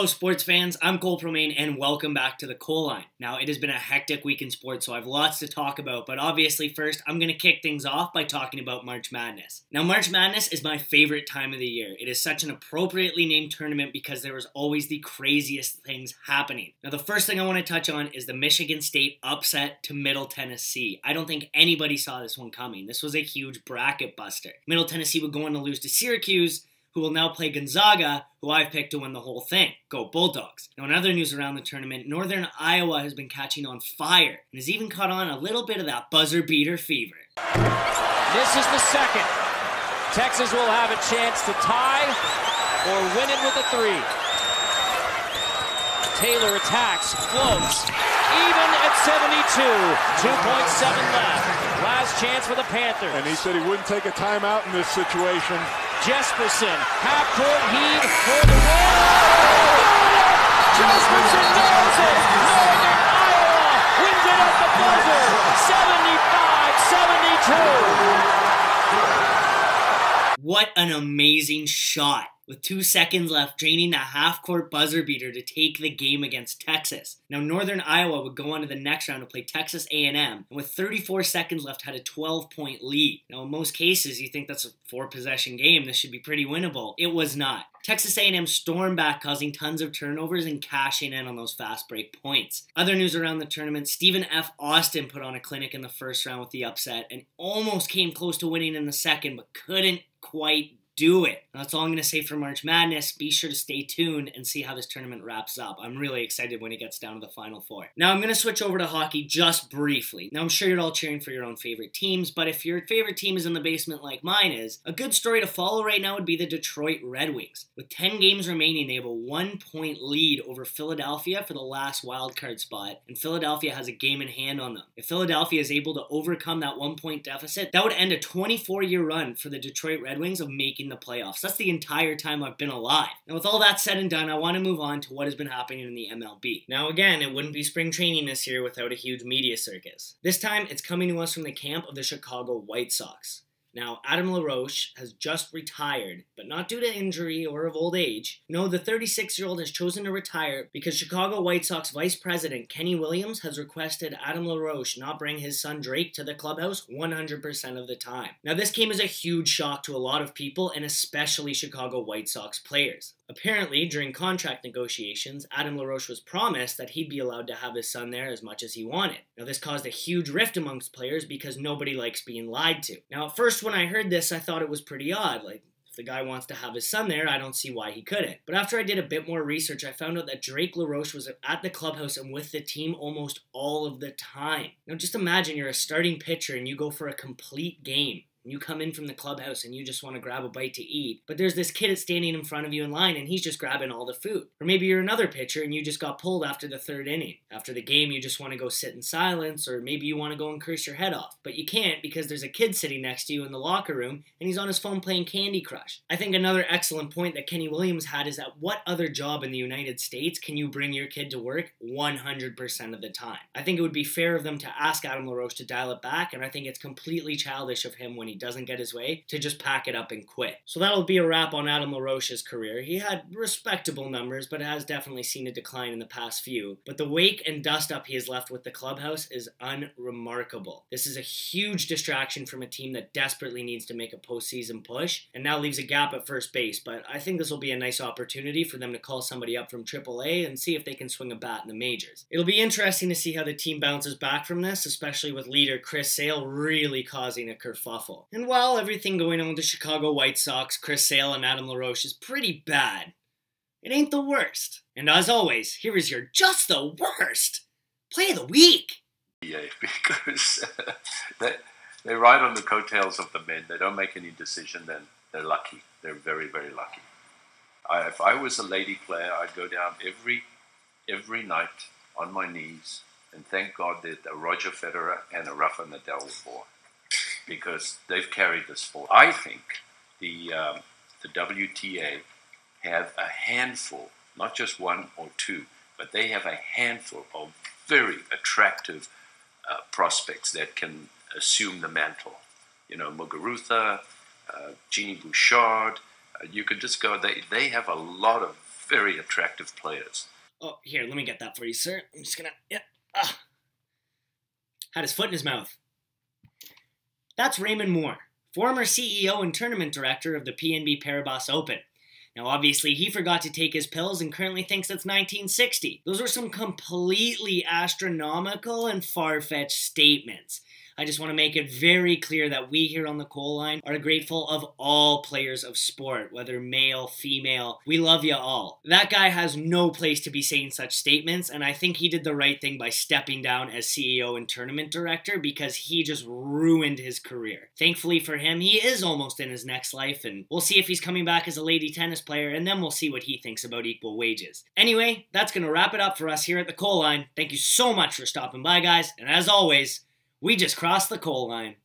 Hello sports fans, I'm Cole Promain and welcome back to the Cole Line. Now it has been a hectic week in sports, so I have lots to talk about, but obviously first I'm going to kick things off by talking about March Madness. Now March Madness is my favorite time of the year. It is such an appropriately named tournament because there is always the craziest things happening. Now the first thing I want to touch on is the Michigan State upset to Middle Tennessee. I don't think anybody saw this one coming. This was a huge bracket buster. Middle Tennessee would go on to lose to Syracuse, who will now play Gonzaga, who I've picked to win the whole thing. Go Bulldogs. Now in other news around the tournament, Northern Iowa has been catching on fire and has even caught on a little bit of that buzzer beater fever. This is the second. Texas will have a chance to tie or win it with a three. Taylor attacks, floats, even at 72. 2.7 left. Last chance for the Panthers. And he said he wouldn't take a timeout in this situation. Jesperson, half-court heave for the win. Jesperson nails it. Northern Iowa wins it at the buzzer. 75-72. What an amazing shot. With 2 seconds left, draining the half-court buzzer beater to take the game against Texas. Now, Northern Iowa would go on to the next round to play Texas A&M, and with 34 seconds left, had a 12-point lead. Now, in most cases, you think that's a 4-possession game. This should be pretty winnable. It was not. Texas A&M stormed back, causing tons of turnovers and cashing in on those fast break points. Other news around the tournament, Stephen F. Austin put on a clinic in the first round with the upset, and almost came close to winning in the second, but couldn't quite do it. That's all I'm going to say for March Madness. Be sure to stay tuned and see how this tournament wraps up. I'm really excited when it gets down to the Final Four. Now I'm going to switch over to hockey just briefly. Now I'm sure you're all cheering for your own favorite teams, but if your favorite team is in the basement like mine is, a good story to follow right now would be the Detroit Red Wings. With 10 games remaining, they have a 1-point lead over Philadelphia for the last wildcard spot, and Philadelphia has a game in hand on them. If Philadelphia is able to overcome that 1-point deficit, that would end a 24-year run for the Detroit Red Wings of making the playoffs. That's the entire time I've been alive. Now with all that said and done, I want to move on to what has been happening in the MLB. Now again, it wouldn't be spring training this year without a huge media circus. This time, it's coming to us from the camp of the Chicago White Sox. Now, Adam Laroche has just retired, but not due to injury or of old age. No, the 36-year-old has chosen to retire because Chicago White Sox Vice President Kenny Williams has requested Adam Laroche not bring his son Drake to the clubhouse 100% of the time. Now, this came as a huge shock to a lot of people, and especially Chicago White Sox players. Apparently, during contract negotiations, Adam Laroche was promised that he'd be allowed to have his son there as much as he wanted. Now, this caused a huge rift amongst players because nobody likes being lied to. Now, at first when I heard this, I thought it was pretty odd. Like, if the guy wants to have his son there, I don't see why he couldn't. But after I did a bit more research, I found out that Drake LaRoche was at the clubhouse and with the team almost all of the time. Now, just imagine you're a starting pitcher and you go for a complete game. You come in from the clubhouse and you just want to grab a bite to eat, but there's this kid standing in front of you in line and he's just grabbing all the food. Or maybe you're another pitcher and you just got pulled after the 3rd inning. After the game, you just want to go sit in silence, or maybe you want to go and curse your head off. But you can't because there's a kid sitting next to you in the locker room and he's on his phone playing Candy Crush. I think another excellent point that Kenny Williams had is that what other job in the United States can you bring your kid to work 100% of the time? I think it would be fair of them to ask Adam Laroche to dial it back, and I think it's completely childish of him when he doesn't get his way to just pack it up and quit. So that'll be a wrap on Adam Laroche's career. He had respectable numbers, but has definitely seen a decline in the past few. But the wake and dust up he has left with the clubhouse is unremarkable. This is a huge distraction from a team that desperately needs to make a postseason push, and now leaves a gap at first base. But I think this will be a nice opportunity for them to call somebody up from AAA and see if they can swing a bat in the majors. It'll be interesting to see how the team bounces back from this, especially with leader Chris Sale really causing a kerfuffle. And while everything going on with the Chicago White Sox, Chris Sale, and Adam Laroche is pretty bad, it ain't the worst. And as always, here is your just the worst play of the week. Yeah, because they ride on the coattails of the men. They don't make any decision, then they're lucky. They're very, very lucky. If I was a lady player, I'd go down every night on my knees and thank God that a Roger Federer and a Rafa Nadal were born, because they've carried the sport. I think the WTA have a handful, not just one or two, but they have a handful of very attractive prospects that can assume the mantle. You know, Muguruza, Jeannie Bouchard, you could just go, they have a lot of very attractive players. Oh, here, let me get that for you, sir. I'm just gonna, had his foot in his mouth. That's Raymond Moore, former CEO and tournament director of the PNB Paribas Open. Now, obviously, he forgot to take his pills and currently thinks it's 1960. Those were some completely astronomical and far-fetched statements. I just want to make it very clear that we here on the Coal Line are grateful of all players of sport, whether male, female. We love you all. That guy has no place to be saying such statements, and I think he did the right thing by stepping down as CEO and tournament director because he just ruined his career. Thankfully for him, he is almost in his next life, and we'll see if he's coming back as a lady tennis player, and then we'll see what he thinks about equal wages. Anyway, that's going to wrap it up for us here at the Coal Line. Thank you so much for stopping by, guys, and as always, we just crossed the coal line.